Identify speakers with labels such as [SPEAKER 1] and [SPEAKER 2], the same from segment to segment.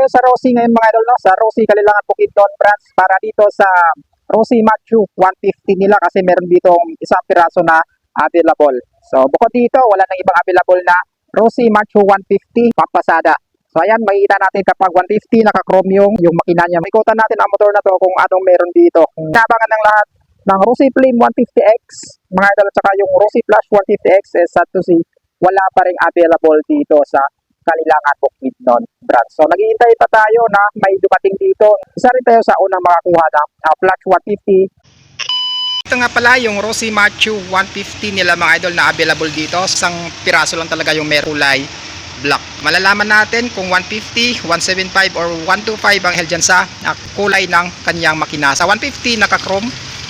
[SPEAKER 1] sa Rossi ngayon mga idol, no? Sa Rossi Kalilangan Bukidnon branch para dito sa Rossi Machu 150 nila kasi meron dito isang piraso na available. So bukod dito, wala nang ibang available na Rossi Machu 150 pampasada. So ayan, makikita natin kapag 150 naka-chrome yung makina niya. Ikutan natin ang motor na to kung anong meron dito. Nabangan ng lahat ng Rossi Flame 150X mga idol at saka yung Rossi Flash 150X sad to see, wala pa rin available dito sa Kalilangan Bukidnon branch. So naghihintay pa tayo na may dumating dito. Isa rin tayo sa unang makakuha ng Flash 150. Ito nga pala yung Rossi Machu 150 nila mga idol na available dito. Isang piraso lang talaga yung may kulay black. Malalaman natin kung 150, 175 or 125 ang dyan sa kulay ng kanyang makina. Sa 150 naka-chrome,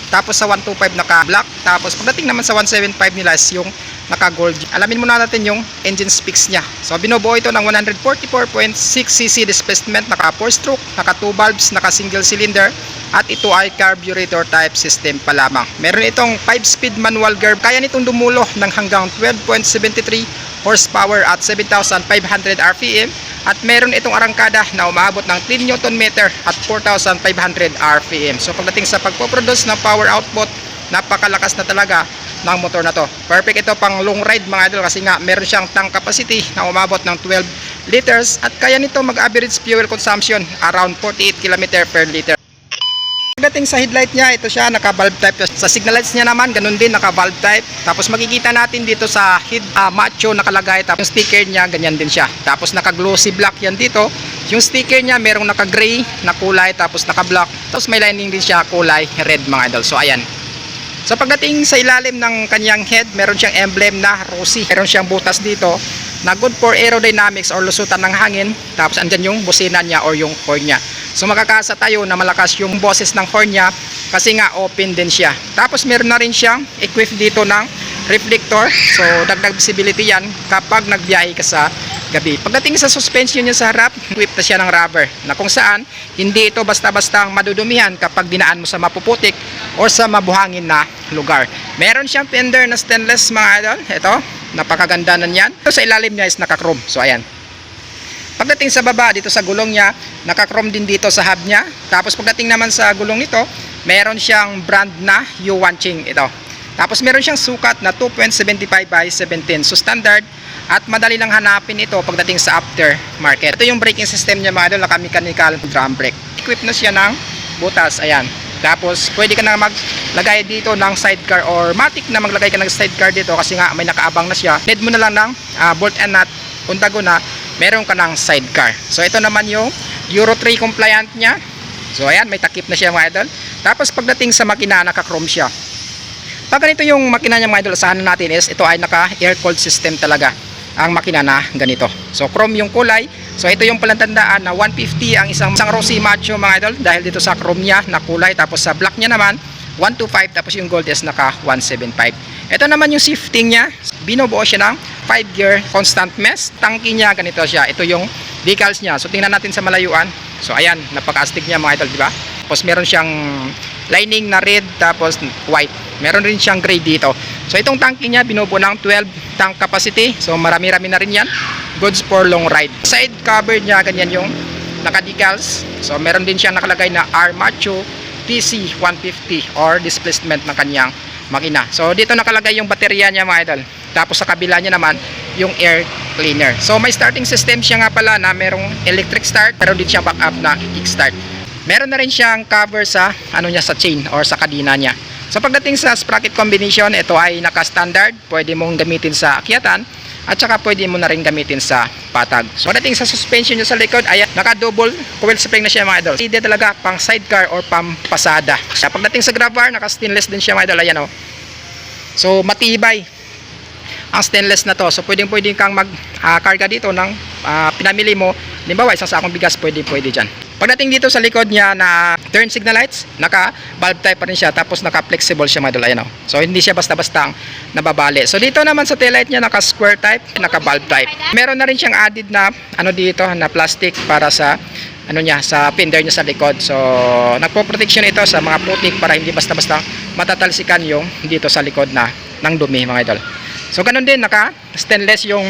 [SPEAKER 1] tapos sa 125 naka-black, tapos pagdating naman sa 175 nila is yung naka-gold. Alamin muna natin yung engine specs niya. So binubuo ito ng 144.6cc displacement, naka 4-stroke, naka 2 valves, naka single cylinder, at ito ay carburetor type system pa lamang. Meron itong 5-speed manual gear. Kaya nitong dumulo ng hanggang 12.73 horsepower at 7,500 RPM, at meron itong arangkada na umaabot ng 10 Nm at 4,500 RPM. So pagdating sa pagpoproduce ng power output, napakalakas na talaga ng motor na to. Perfect ito pang long ride mga idol kasi nga meron siyang tank capacity na umabot ng 12 liters at kaya nito mag-average fuel consumption around 48 km per liter. Pagdating sa headlight niya, ito siya naka-valve type. Sa signal lights niya naman, ganun din naka-valve type. Tapos makikita natin dito sa head Macho nakalagay, tapos yung sticker niya ganyan din siya. Tapos naka-glossy black yan dito. Yung sticker niya merong naka-gray na kulay, tapos naka-black. Tapos may lining din siya kulay red mga idol. So ayan. So pagdating sa ilalim ng kanyang head, meron siyang emblem na Rossi. Meron siyang butas dito na good for aerodynamics or lusutan ng hangin. Tapos andyan yung busina niya or yung horn niya. So makakasa tayo na malakas yung boses ng horn niya kasi nga open din siya. Tapos meron na rin siyang equipped dito ng reflector. So dagdag visibility yan kapag nagbiyahe ka sa gabi. Pagdating sa suspension niya sa harap, equipped na siya ng rubber na kung saan hindi ito basta-bastang madudumihan kapag dinaan mo sa mapuputik o sa mabuhangin na lugar. Meron siyang fender na stainless mga idol. Ito, napakaganda na niyan. Ito sa ilalim niya is naka-chrome. So ayan. Pagdating sa baba, dito sa gulong niya, naka-chrome din dito sa hub niya. Tapos pagdating naman sa gulong nito, meron siyang brand na Yuanqing ito. Tapos meron siyang sukat na 2.75 by 17. So standard at madali lang hanapin ito pagdating sa aftermarket. Ito yung braking system niya mga idol, naka-mechanical drum brake. Equipped na siya ng butas, ayan. Tapos pwede ka na maglagay dito ng sidecar or matic na maglagay ka ng sidecar dito kasi nga may nakaabang na siya. Need mo na lang ng bolt and nut, untago na, meron ka ng sidecar. So ito naman yung Euro 3 compliant niya. So ayan, may takip na siya mga idol. Tapos pagdating sa makina, naka-chrome siya. Pag ganito yung makina niya mga idol, asahan natin is ito ay naka-air cooled system talaga ang makina na ganito. So chrome yung kulay. So ito yung palatandaan na 150 ang isang Rossi Machu mga idol dahil dito sa chrome niya na kulay. Tapos sa black niya naman 125, tapos yung gold is naka 175. Ito naman yung shifting niya. Binubuo siya ng 5-gear constant mesh. Tangki niya ganito siya. Ito yung decals niya. So tingnan natin sa malayuan. So ayan, napaka-astig niya mga idol, di ba? Tapos meron siyang lining na red tapos white. Meron rin siyang gray dito. So itong tangki niya binubuo ng 12 tank capacity. So marami-rami na rin yan. Goods for long ride. Side cover niya ganyan yung naka-decals. So meron din siyang nakalagay na R Machu TC 150 or displacement ng kanyang makina. So dito nakalagay yung baterya niya mga idol. Tapos sa kabila niya naman yung air cleaner. So may starting system siya nga pala na merong electric start, pero din siya backup na kickstart. Meron na rin siyang cover sa niya sa chain or sa kadena niya. So pagdating sa sprocket combination, ito ay naka-standard. Pwede mong gamitin sa akyatan at saka pwede mo na rin gamitin sa patag. So pagdating sa suspension niya sa likod, ayan, naka-double coil spring na siya mga idol. Hindi talaga pang sidecar or pang pasada. Pagdating sa grab bar, naka-stainless din siya mga idol. Ayan o. So matibay ang stainless na to. So pwedeng kang mag-karga dito ng pinamili mo. Halimbawa, isang sakong bigas, pwede dyan. Pagdating dito sa likod niya na turn signal lights, naka-valve type pa rin siya. Tapos naka-flexible siya mga idol. Ayan o. So hindi siya basta-basta nababali. So dito naman sa tail light niya, naka-square type, naka-valve type. Meron na rin siyang added na dito na plastic para sa sa fender niya sa likod. So nagpo-protection ito sa mga putik para hindi basta-basta matatalsikan yung dito sa likod ng dumi mga idol. So ganun din, naka-stainless yung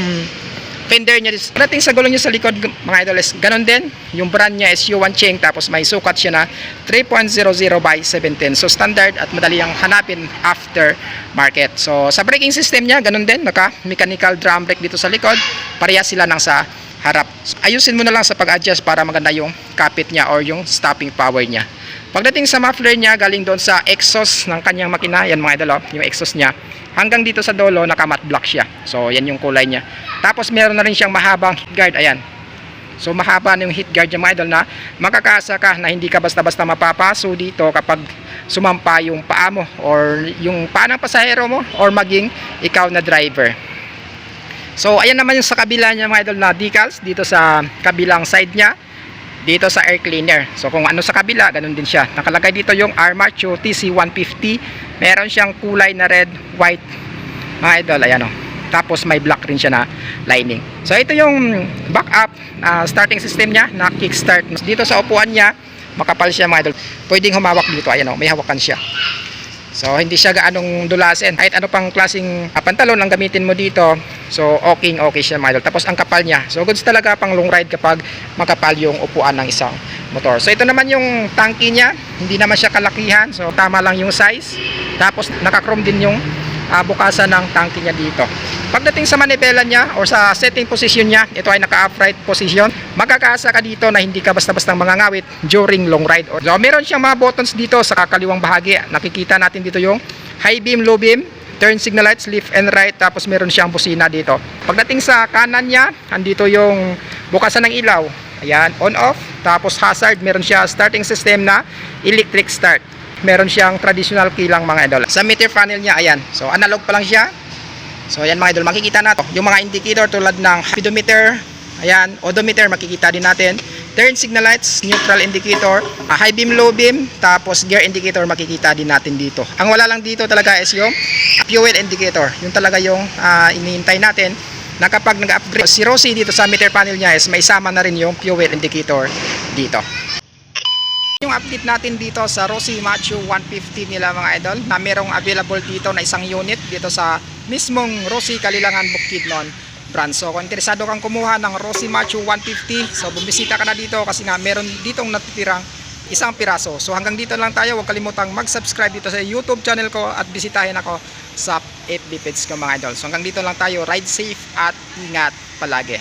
[SPEAKER 2] fender niya is, dating sa gulong niya sa likod mga idol is ganon din. Yung brand niya is Yuan Cheng, tapos may sukat siya na 3.00 by 710. So standard at madali ang hanapin after market. So sa braking system niya ganon din, naka mechanical drum brake dito sa likod. Parehas sila ng sa harap. So, ayusin mo na lang sa pag-adjust para maganda yung kapit niya or yung stopping power niya. Pagdating sa muffler niya, galing doon sa exhaust ng kanyang makina, yan mga idol, yung exhaust niya, hanggang dito sa dulo, naka-matte black siya. So, yan yung kulay niya. Tapos, meron na rin siyang mahabang heat guard, ayan. So, mahaba na yung heat guard niya mga idol na makakaasa ka na hindi ka basta-basta mapapaso dito kapag sumampa yung paa mo or yung paa ng pasahero mo or maging ikaw na driver. So, ayan naman yung sa kabila niya mga idol na decals, dito sa kabilang side niya. Dito sa air cleaner. So kung ano sa kabila, ganun din siya. Nakalagay dito yung Armature TC150. Meron siyang kulay na red, white mga idol, ayan o. Tapos may black rin siya na lining. So ito yung backup starting system niya na kickstart. Dito sa upuan niya, makapal siya mga idol. Pwedeng humawak dito, ayan o, may hawakan siya. So hindi siya gaanong dulasin. Kahit ano pang klaseng pantalon ang gamitin mo dito, so okay siya mga idol. Tapos ang kapal niya, so goods talaga pang long ride kapag makapal yung upuan ng isang motor. So ito naman yung tangke niya, hindi naman siya kalakihan, so tama lang yung size. Tapos naka-chrome din yung bukasan ng tangke niya dito. Pagdating sa manibela niya or sa setting position niya, ito ay naka-upright position. Magkakaasa ka dito na hindi ka basta-basta mangangawit during long ride. So meron siyang mga buttons dito sa kakaliwang bahagi. Nakikita natin dito yung high beam, low beam, turn signal lights, left and right, tapos meron siyang busina dito. Pagdating sa kanan niya, andito yung bukasan ng ilaw. Ayan, on off. Tapos hazard, meron siya starting system na electric start. Meron siyang traditional key lang mga idol. Sa meter panel niya, ayan. So analog pa lang siya. So ayan mga idol, makikita natin yung mga indicator tulad ng speedometer, ayan, odometer, makikita din natin. Turn signal lights, neutral indicator, high beam, low beam, tapos gear indicator, makikita din natin dito. Ang wala lang dito talaga is yung fuel indicator. Yung talaga yung iniintay natin na kapag nag-upgrade si Rossi dito sa meter panel niya is may sama na rin yung fuel indicator dito. Yung update natin dito sa Rossi Machu 150 nila mga idol, na merong available dito na isang unit dito sa mismong Rossi Kalilangan Bukidnon brand. So kung interesado kang kumuha ng Rossi Machu 150, so bumisita ka na dito kasi nga meron ditong natitirang isang piraso. So hanggang dito lang tayo, huwag kalimutang mag-subscribe dito sa YouTube channel ko at bisitahin ako sa FB page ko mga idol. So hanggang dito lang tayo, ride safe at ingat palagi.